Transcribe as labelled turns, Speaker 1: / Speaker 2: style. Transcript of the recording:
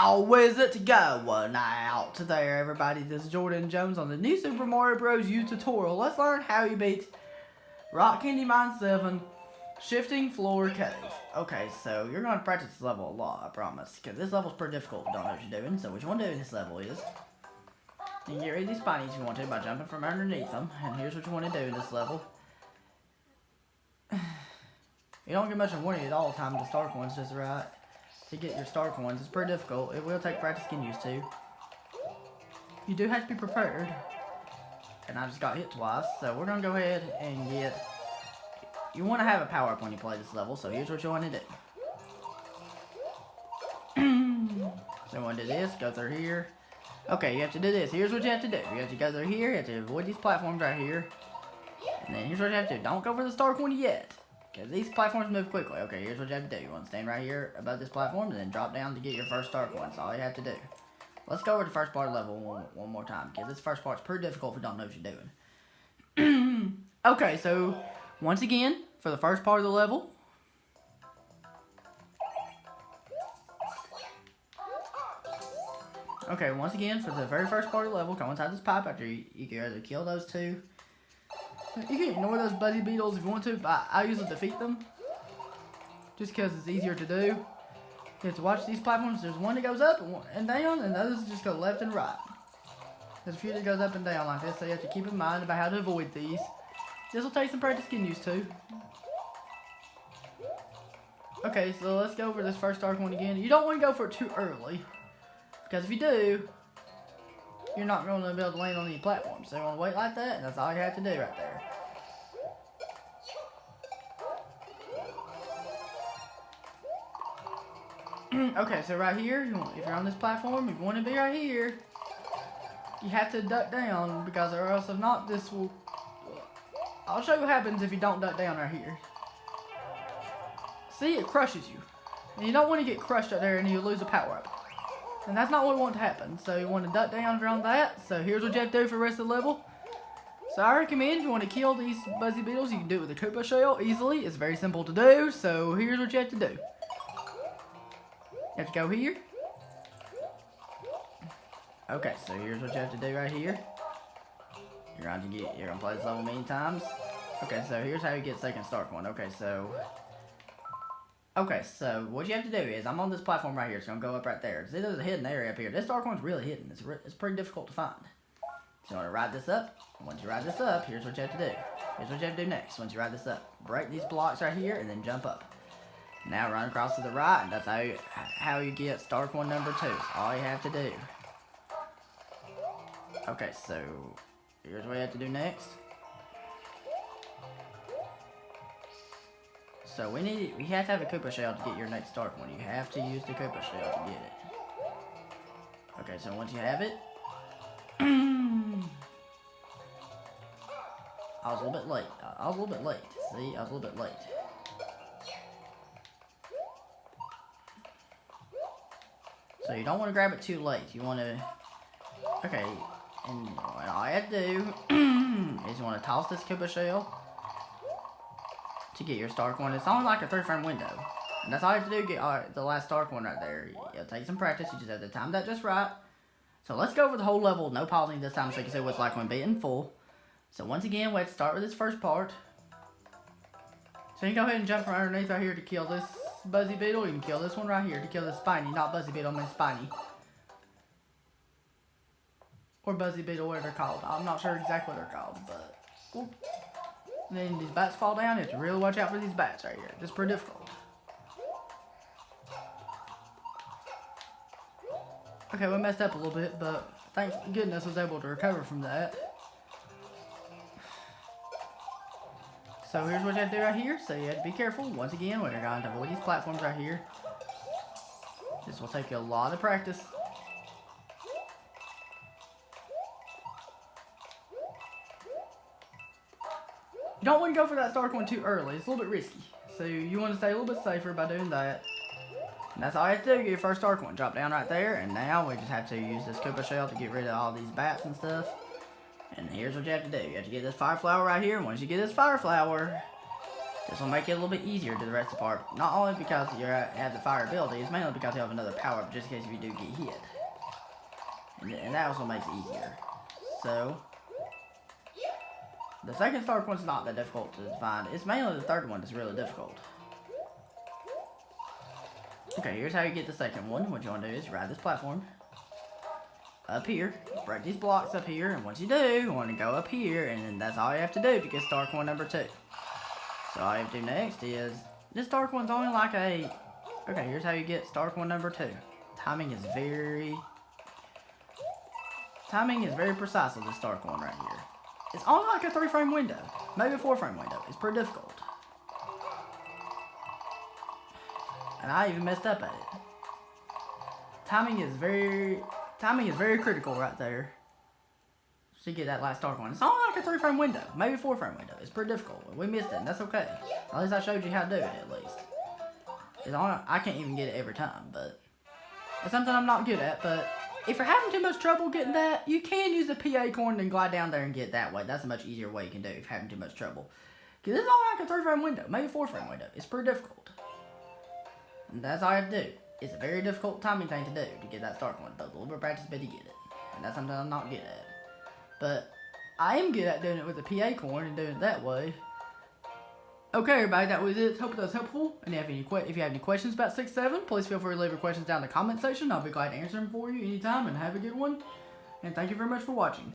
Speaker 1: How is it going out there, everybody? This is Jordan Jones on the new Super Mario Bros. U tutorial. Let's learn how you beat Rock Candy Mine 7 Shifting Floor Cave. Okay, so you're going to practice this level a lot, I promise, because this level's pretty difficult if you don't know what you're doing. So what you want to do in this level is, you can get rid of these spinies if you want to by jumping from underneath them. And here's what you want to do in this level. You don't get much of warning at all the time. The star coins just right. To get your star coins, it's pretty difficult. It will take practice getting used to. You do have to be prepared. And I just got hit twice, so we're gonna go ahead and get. You want to have a power up when you play this level, so here's what you want to do. So you want to do this, go through here. Okay, you have to do this. Here's what you have to do. You have to go through here. You have to avoid these platforms right here. And then here's what you have to do. Don't go for the star coin yet. Because these platforms move quickly. Okay, here's what you have to do. You want to stand right here above this platform and then drop down to get your first star coin. That's all you have to do. Let's go over the first part of the level one more time. Because this first part's pretty difficult if you don't know what you're doing. Okay, so once again, for the first part of the level. Okay, once again, for the very first part of the level, go inside this pipe after you can either kill those two. You can ignore those Buzzy Beetles if you want to, but I usually defeat them. Just because it's easier to do. You have to watch these platforms. There's one that goes up and down, and others just go left and right. There's a few that goes up and down like this, so you have to keep in mind about how to avoid these. This will take some practice getting used to. Okay, so let's go over this first dark one again. You don't want to go for it too early. Because if you do, you're not going to be able to land on any platforms. So you want to wait like that, and that's all you have to do right there. Okay, so right here, if you're on this platform, if you want to be right here, you have to duck down, because or else if not, this will... I'll show you what happens if you don't duck down right here. See, it crushes you. And you don't want to get crushed up there and you lose a power-up. And that's not what we want to happen. So you want to duck down if you're on that. So here's what you have to do for the rest of the level. So I recommend if you want to kill these Buzzy Beetles, you can do it with a Koopa Shell easily. It's very simple to do. So here's what you have to do. You have to go here. Okay, so here's what you have to do right here. You're gonna play this level many times. Okay, so here's how you get second star coin. Okay, so what you have to do is, I'm on this platform right here. It's gonna go up right there. See, there's a hidden area up here. This star coin's really hidden. It's pretty difficult to find. So you want to ride this up. Once you ride this up, here's what you have to do. Here's what you have to do next. Once you ride this up, break these blocks right here and then jump up. Now run across to the right, and that's how you get star coin number 2. That's all you have to do. Okay, so here's what you have to do next. So we have to have a Koopa Shell to get your next star coin. You have to use the Koopa Shell to get it. Okay, so once you have it, I was a little bit late. See, I was a little bit late. So you don't want to grab it too late. You want to, okay, and what all you have to do is you want to toss this Koopa Shell to get your star coin. It's only like a 3-frame window. And that's all you have to do, get the last star coin right there. It'll take some practice, you just have to time that just right. So let's go over the whole level, no pausing this time so you can see what it's like when being full. So once again, we have to start with this first part. So you can go ahead and jump from underneath right here to kill this Buzzy Beetle. You can kill this one right here to kill this Spiny, not Buzzy Beetle, I mean Spiny. Or Buzzy Beetle, what they're called. I'm not sure exactly what they're called, but... Ooh. And then these bats fall down. You have to really watch out for these bats right here. It's pretty difficult. Okay, we messed up a little bit, but thank goodness I was able to recover from that. So here's what you have to do right here. So you have to be careful. Once again, we're going to avoid these platforms right here. This will take you a lot of practice. You don't want to go for that star coin too early. It's a little bit risky. So you want to stay a little bit safer by doing that. And that's all you have to do. Get your first star coin. Drop down right there. And now we just have to use this Koopa Shell to get rid of all these bats and stuff. And here's what you have to do. You have to get this fire flower right here. Once you get this fire flower, This will make it a little bit easier to the rest of the part. Not only because you have the fire ability, it's mainly because you have another power up just in case if you do get hit. And that also makes it easier. So, the second star coin's not that difficult to find. It's mainly the third one that's really difficult. Okay, here's how you get the second one. What you want to do is ride this platform up here, break these blocks up here, and once you do, you want to go up here, and then that's all you have to do to get star coin number 2. So all you have to do next is, this star coin's only like a, okay, here's how you get star coin number 2. Timing is very precise with this star coin right here. It's only like a 3-frame window, maybe a 4-frame window. It's pretty difficult. And I even messed up at it. Timing is very critical right there. To get that last star coin. It's only like a 3-frame window, maybe a 4-frame window. It's pretty difficult. We missed it, and that's okay. At least I showed you how to do it, at least. It's only, I can't even get it every time, but it's something I'm not good at. But if you're having too much trouble getting that, you can use the PA coin and glide down there and get it that way. That's a much easier way you can do it if you're having too much trouble. Because this is only like a 3-frame window, maybe a 4-frame window. It's pretty difficult. And that's all I have to do. It's a very difficult timing thing to do to get that star coin, but a little bit of practice but to get it. And that's something I'm not good at. But I am good at doing it with the PA coin and doing it that way. Okay, everybody, that was it. Hope that was helpful. And if you have any questions about 6-7, please feel free to leave your questions down in the comment section. I'll be glad to answer them for you anytime, and have a good one. And thank you very much for watching.